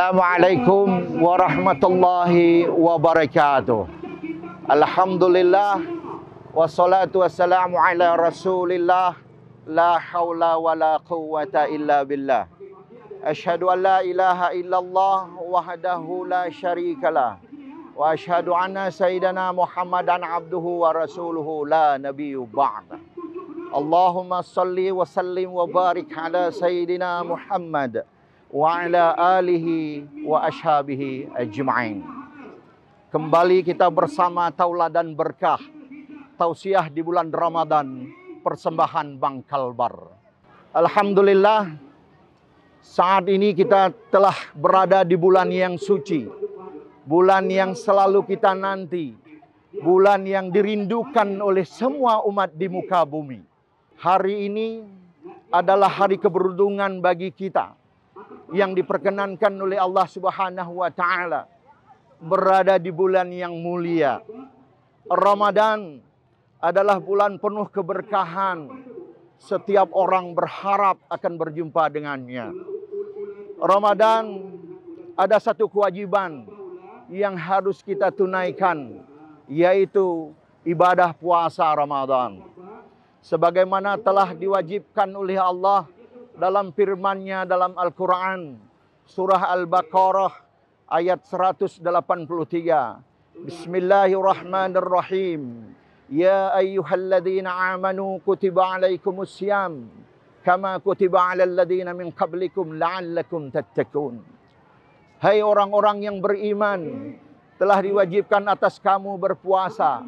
Assalamualaikum warahmatullahi wabarakatuh. Alhamdulillah wassalatu wassalamu ala Rasulillah, la haula wala quwwata illa billah. Asyhadu an la ilaha illallah wahdahu la syarikalah wa asyhadu anna sayyidana Muhammadan abduhu wa rasuluhu la nabiyyu ba'da. Allahumma salli wa sallim wa barik ala sayyidina Muhammad wa ala alihi wa ashabihi ajma'in. Kembali kita bersama Tauladan Berkah, tausiah di bulan Ramadan, persembahan Bang Kalbar. Alhamdulillah, saat ini kita telah berada di bulan yang suci, bulan yang selalu kita nanti, bulan yang dirindukan oleh semua umat di muka bumi. Hari ini adalah hari keberuntungan bagi kita yang diperkenankan oleh Allah Subhanahu wa taala berada di bulan yang mulia. Ramadan adalah bulan penuh keberkahan. Setiap orang berharap akan berjumpa dengannya. Ramadan ada satu kewajiban yang harus kita tunaikan, yaitu ibadah puasa Ramadan. Sebagaimana telah diwajibkan oleh Allah dalam firman-Nya dalam Al-Quran, surah Al-Baqarah ayat 183. Bismillahirrahmanirrahim. Ya ayyuhalladzina amanu kutiba alaikumussyam kama kutiba alal ladzina min qablikum la'allakum tattaqun. Hai orang-orang yang beriman, telah diwajibkan atas kamu berpuasa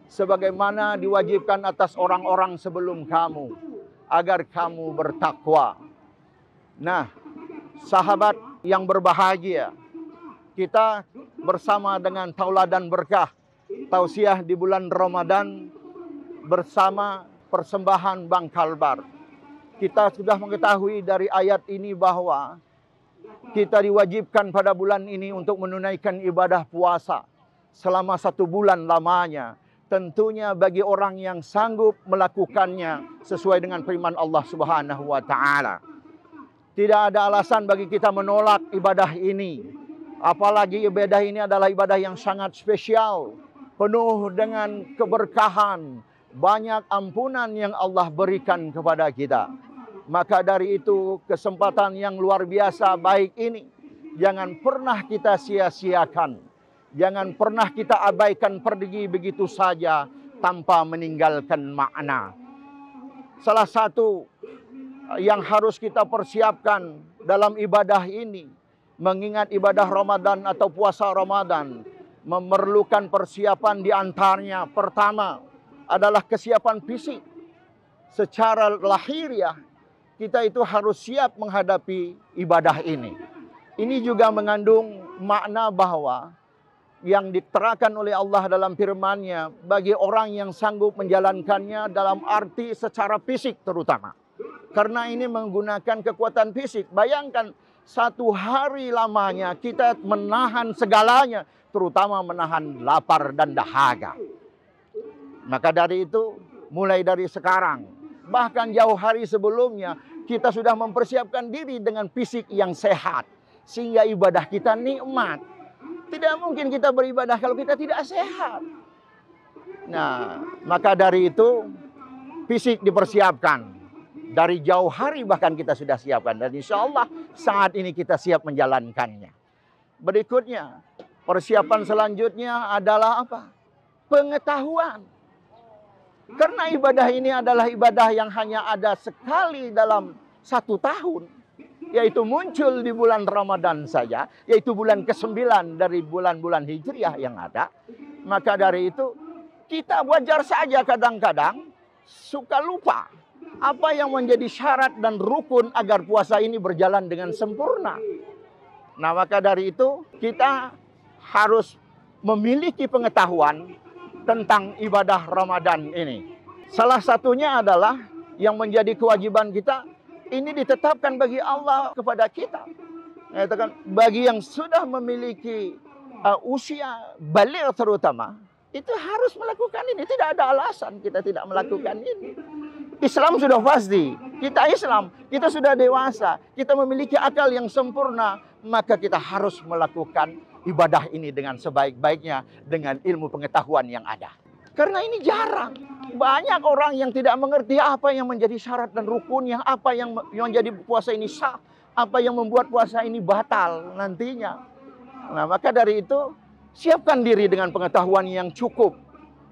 sebagaimana diwajibkan atas orang-orang sebelum kamu, agar kamu bertakwa. Nah, sahabat yang berbahagia, kita bersama dengan Tauladan Berkah, tausiah di bulan Ramadan bersama persembahan Bang Kalbar. Kita sudah mengetahui dari ayat ini bahwa kita diwajibkan pada bulan ini untuk menunaikan ibadah puasa selama 1 bulan lamanya. Tentunya bagi orang yang sanggup melakukannya sesuai dengan firman Allah Subhanahu wa taala. Tidak ada alasan bagi kita menolak ibadah ini. Apalagi ibadah ini adalah ibadah yang sangat spesial, penuh dengan keberkahan, banyak ampunan yang Allah berikan kepada kita. Maka dari itu kesempatan yang luar biasa baik ini jangan pernah kita sia-siakan. Jangan pernah kita abaikan pergi begitu saja tanpa meninggalkan makna. Salah satu yang harus kita persiapkan dalam ibadah ini, mengingat ibadah Ramadan atau puasa Ramadan, memerlukan persiapan di antaranya. Pertama adalah kesiapan fisik. Secara lahiriah, kita itu harus siap menghadapi ibadah ini. Ini juga mengandung makna bahwa yang diterangkan oleh Allah dalam firman-Nya bagi orang yang sanggup menjalankannya dalam arti secara fisik terutama. Karena ini menggunakan kekuatan fisik. Bayangkan 1 hari lamanya kita menahan segalanya, terutama menahan lapar dan dahaga. Maka dari itu, mulai dari sekarang, bahkan jauh hari sebelumnya, kita sudah mempersiapkan diri dengan fisik yang sehat, sehingga ibadah kita nikmat. Tidak mungkin kita beribadah kalau kita tidak sehat. Nah, maka dari itu fisik dipersiapkan. Dari jauh hari bahkan kita sudah siapkan. Dan insya Allah saat ini kita siap menjalankannya. Berikutnya, persiapan selanjutnya adalah apa? Pengetahuan. Karena ibadah ini adalah ibadah yang hanya ada sekali dalam 1 tahun. Yaitu muncul di bulan Ramadan saja, yaitu bulan ke-9 dari bulan-bulan Hijriah yang ada. Maka dari itu, kita wajar saja kadang-kadang suka lupa apa yang menjadi syarat dan rukun agar puasa ini berjalan dengan sempurna. Nah, maka dari itu, kita harus memiliki pengetahuan tentang ibadah Ramadan ini. Salah satunya adalah yang menjadi kewajiban kita, ini ditetapkan bagi Allah kepada kita. Bagi yang sudah memiliki usia baligh terutama, itu harus melakukan ini. Tidak ada alasan kita tidak melakukan ini. Islam sudah pasti. Kita Islam, kita sudah dewasa. Kita memiliki akal yang sempurna. maka kita harus melakukan ibadah ini dengan sebaik-baiknya, dengan ilmu pengetahuan yang ada. Karena ini jarang. Banyak orang yang tidak mengerti apa yang menjadi syarat dan rukunnya, apa yang menjadi puasa ini sah, apa yang membuat puasa ini batal nantinya. Nah, maka dari itu, siapkan diri dengan pengetahuan yang cukup,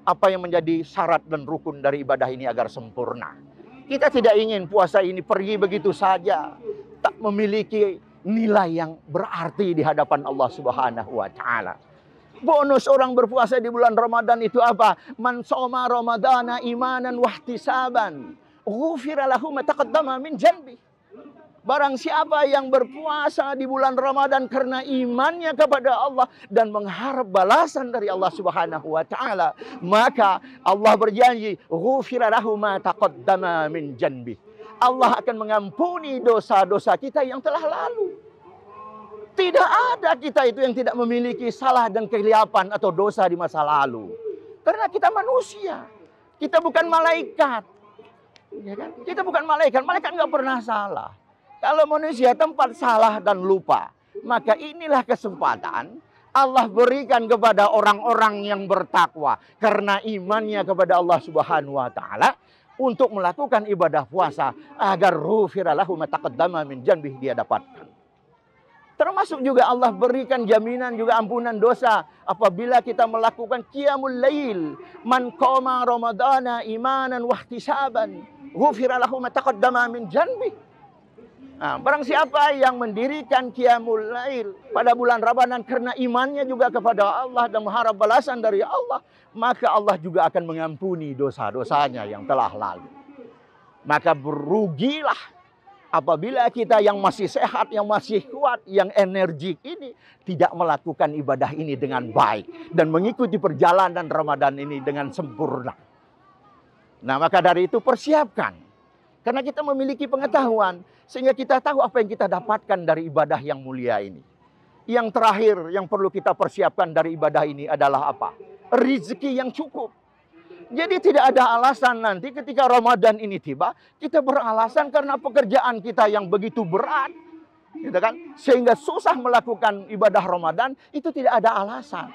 apa yang menjadi syarat dan rukun dari ibadah ini agar sempurna. Kita tidak ingin puasa ini pergi begitu saja, tak memiliki nilai yang berarti di hadapan Allah Subhanahu wa taala. Bonus orang berpuasa di bulan Ramadan itu apa? Man shoma ramadana imanan wahtisaban, ghufira lahu ma taqaddama min janbi. Barang siapa yang berpuasa di bulan Ramadan karena imannya kepada Allah dan mengharap balasan dari Allah Subhanahu wa taala, maka Allah berjanji, ghufira lahu ma taqaddama min janbi. Allah akan mengampuni dosa-dosa kita yang telah lalu. Tidak ada kita itu yang tidak memiliki salah dan kehilafan atau dosa di masa lalu. Karena kita manusia. Kita bukan malaikat. Ya kan? Kita bukan malaikat. Malaikat nggak pernah salah. Kalau manusia tempat salah dan lupa, maka inilah kesempatan Allah berikan kepada orang-orang yang bertakwa karena imannya kepada Allah Subhanahu wa taala untuk melakukan ibadah puasa agar ghufira lahu ma taqaddama min janbih dia dapatkan. Termasuk juga Allah berikan jaminan juga ampunan dosa apabila kita melakukan qiyamul lail. Man qama ramadana imanan wahtisaban, ghufira lahu ma taqaddama min janbih. Nah, barang siapa yang mendirikan qiyamul lail pada bulan Ramadan karena imannya juga kepada Allah dan mengharap balasan dari Allah, maka Allah juga akan mengampuni dosa-dosanya yang telah lalu. Maka berugilah apabila kita yang masih sehat, yang masih kuat, yang energik ini tidak melakukan ibadah ini dengan baik dan mengikuti perjalanan Ramadan ini dengan sempurna. Nah, maka dari itu persiapkan. Karena kita memiliki pengetahuan sehingga kita tahu apa yang kita dapatkan dari ibadah yang mulia ini. Yang terakhir yang perlu kita persiapkan dari ibadah ini adalah apa? Rezeki yang cukup. Jadi tidak ada alasan nanti ketika Ramadan ini tiba, kita beralasan karena pekerjaan kita yang begitu berat, gitu kan? Sehingga susah melakukan ibadah Ramadan, itu tidak ada alasan.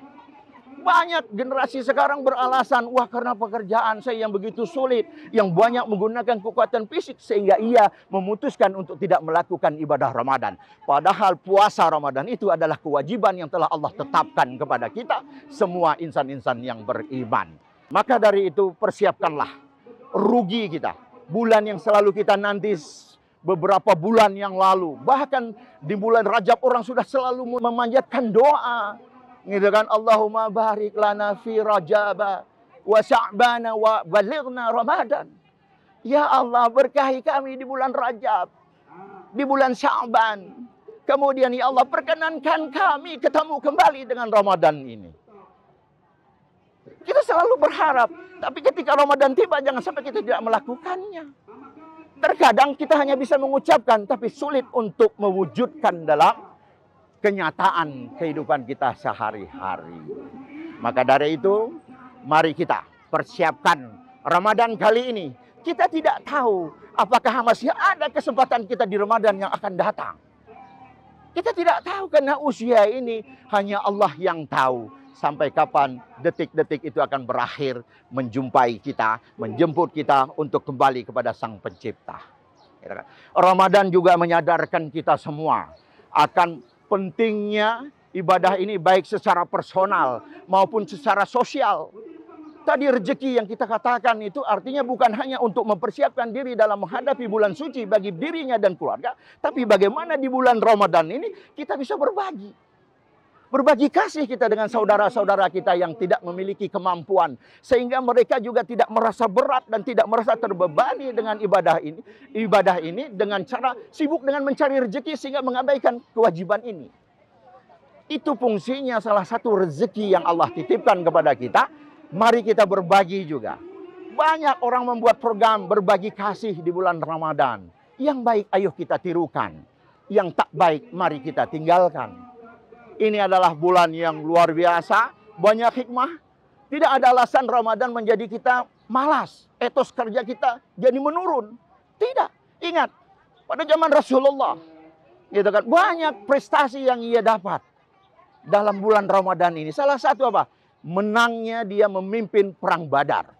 Banyak generasi sekarang beralasan, wah karena pekerjaan saya yang begitu sulit, yang banyak menggunakan kekuatan fisik, sehingga ia memutuskan untuk tidak melakukan ibadah Ramadan. Padahal puasa Ramadan itu adalah kewajiban yang telah Allah tetapkan kepada kita, semua insan-insan yang beriman. Maka dari itu persiapkanlah rugi kita. Bulan yang selalu kita nanti beberapa bulan yang lalu. Bahkan di bulan Rajab orang sudah selalu memanjatkan doa. Gitu kan, Allahumma barik lana fi Rajaba wa Sya'bana wa balighna Ramadan. Ya Allah, berkahi kami di bulan Rajab, di bulan Sya'ban. Kemudian ya Allah, perkenankan kami ketemu kembali dengan Ramadan ini. Kita selalu berharap, tapi ketika Ramadan tiba jangan sampai kita tidak melakukannya. Terkadang kita hanya bisa mengucapkan, tapi sulit untuk mewujudkan dalam kenyataan kehidupan kita sehari-hari. Maka dari itu, mari kita persiapkan Ramadan kali ini. Kita tidak tahu apakah masih ada kesempatan kita di Ramadan yang akan datang. Kita tidak tahu karena usia ini hanya Allah yang tahu sampai kapan detik-detik itu akan berakhir menjumpai kita, menjemput kita untuk kembali kepada Sang Pencipta. Ramadan juga menyadarkan kita semua akan pentingnya ibadah ini baik secara personal maupun secara sosial. Tadi rezeki yang kita katakan itu artinya bukan hanya untuk mempersiapkan diri dalam menghadapi bulan suci bagi dirinya dan keluarga, tapi bagaimana di bulan Ramadan ini kita bisa berbagi. Berbagi kasih kita dengan saudara-saudara kita yang tidak memiliki kemampuan. Sehingga mereka juga tidak merasa berat dan tidak merasa terbebani dengan ibadah ini. Ibadah ini dengan cara sibuk dengan mencari rezeki sehingga mengabaikan kewajiban ini. Itu fungsinya salah satu rezeki yang Allah titipkan kepada kita. Mari kita berbagi juga. Banyak orang membuat program berbagi kasih di bulan Ramadan. Yang baik ayo kita tirukan. Yang tak baik mari kita tinggalkan. Ini adalah bulan yang luar biasa, banyak hikmah. Tidak ada alasan Ramadan menjadi kita malas, etos kerja kita jadi menurun. Tidak. Ingat, pada zaman Rasulullah, Gitu kan? Banyak prestasi yang ia dapat dalam bulan Ramadan ini. Salah satu apa? Menangnya dia memimpin perang Badar.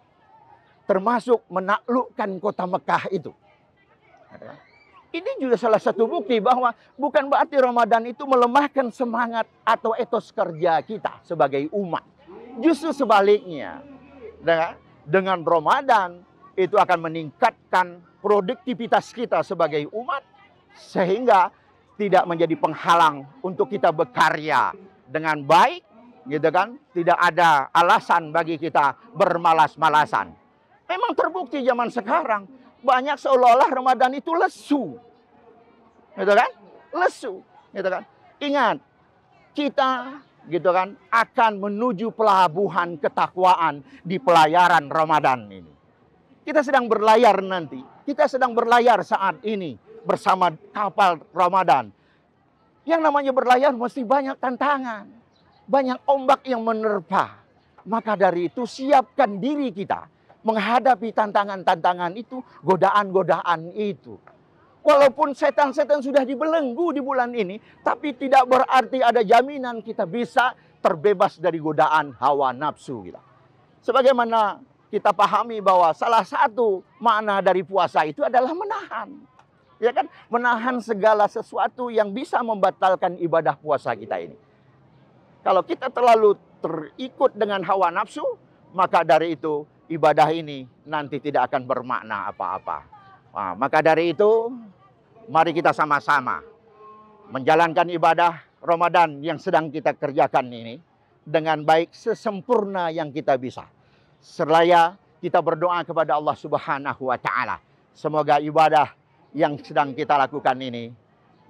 Termasuk menaklukkan kota Mekah itu. Ini juga salah satu bukti bahwa bukan berarti Ramadan itu melemahkan semangat atau etos kerja kita sebagai umat. Justru sebaliknya. Dengan Ramadan itu akan meningkatkan produktivitas kita sebagai umat. Sehingga tidak menjadi penghalang untuk kita berkarya dengan baik, gitu kan? Tidak ada alasan bagi kita bermalas-malasan. Memang terbukti zaman sekarang banyak seolah-olah Ramadan itu lesu, gitu kan? Lesu, gitu kan? Ingat, kita, gitu kan, akan menuju pelabuhan ketakwaan di pelayaran Ramadan ini. Kita sedang berlayar nanti, kita sedang berlayar saat ini bersama kapal Ramadan. Yang namanya berlayar mesti banyak tantangan. Banyak ombak yang menerpa. Maka dari itu siapkan diri kita menghadapi tantangan-tantangan itu, godaan-godaan itu. Walaupun setan-setan sudah dibelenggu di bulan ini, tapi tidak berarti ada jaminan kita bisa terbebas dari godaan hawa nafsu kita. Sebagaimana kita pahami bahwa salah satu makna dari puasa itu adalah menahan. Ya kan? Menahan segala sesuatu yang bisa membatalkan ibadah puasa kita ini. Kalau kita terlalu terikut dengan hawa nafsu, maka dari itu ibadah ini nanti tidak akan bermakna apa-apa. Nah, maka dari itu, mari kita sama-sama menjalankan ibadah Ramadan yang sedang kita kerjakan ini dengan baik sesempurna yang kita bisa. Seraya kita berdoa kepada Allah Subhanahu wa Ta'ala. Semoga ibadah yang sedang kita lakukan ini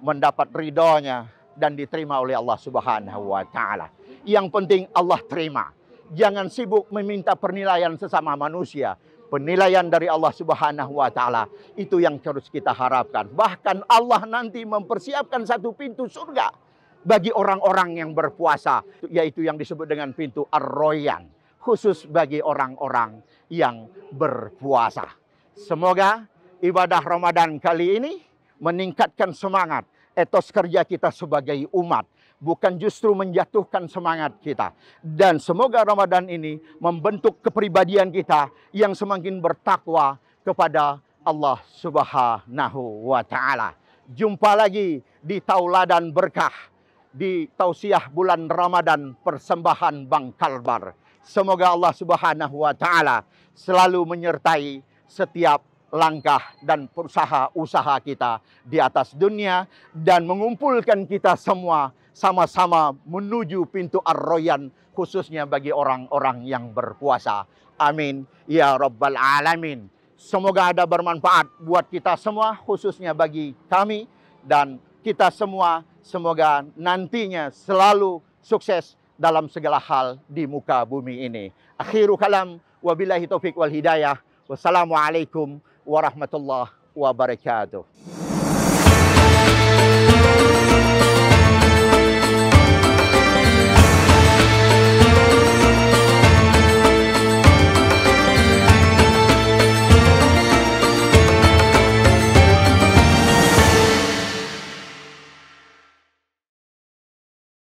mendapat ridhonya dan diterima oleh Allah Subhanahu wa Ta'ala. Yang penting Allah terima. Jangan sibuk meminta penilaian sesama manusia. Penilaian dari Allah Subhanahu wa Ta'ala itu yang harus kita harapkan. Bahkan Allah nanti mempersiapkan satu pintu surga bagi orang-orang yang berpuasa, yaitu yang disebut dengan pintu Ar-Royan, khusus bagi orang-orang yang berpuasa. Semoga ibadah Ramadan kali ini meningkatkan semangat etos kerja kita sebagai umat, bukan justru menjatuhkan semangat kita. Dan semoga Ramadan ini membentuk kepribadian kita yang semakin bertakwa kepada Allah Subhanahu wa Ta'ala. Jumpa lagi di Tauladan Berkah, di tausiah bulan Ramadan persembahan Bang Kalbar. Semoga Allah Subhanahu wa Ta'ala selalu menyertai setiap langkah dan usaha kita di atas dunia dan mengumpulkan kita semua sama-sama menuju pintu Ar-Royan, khususnya bagi orang-orang yang berpuasa. Amin ya rabbal alamin. Semoga ada bermanfaat buat kita semua, khususnya bagi kami dan kita semua. Semoga nantinya selalu sukses dalam segala hal di muka bumi ini. Akhiru kalam, wabillahi taufik wal hidayah. Wassalamualaikum warahmatullahi wabarakatuh.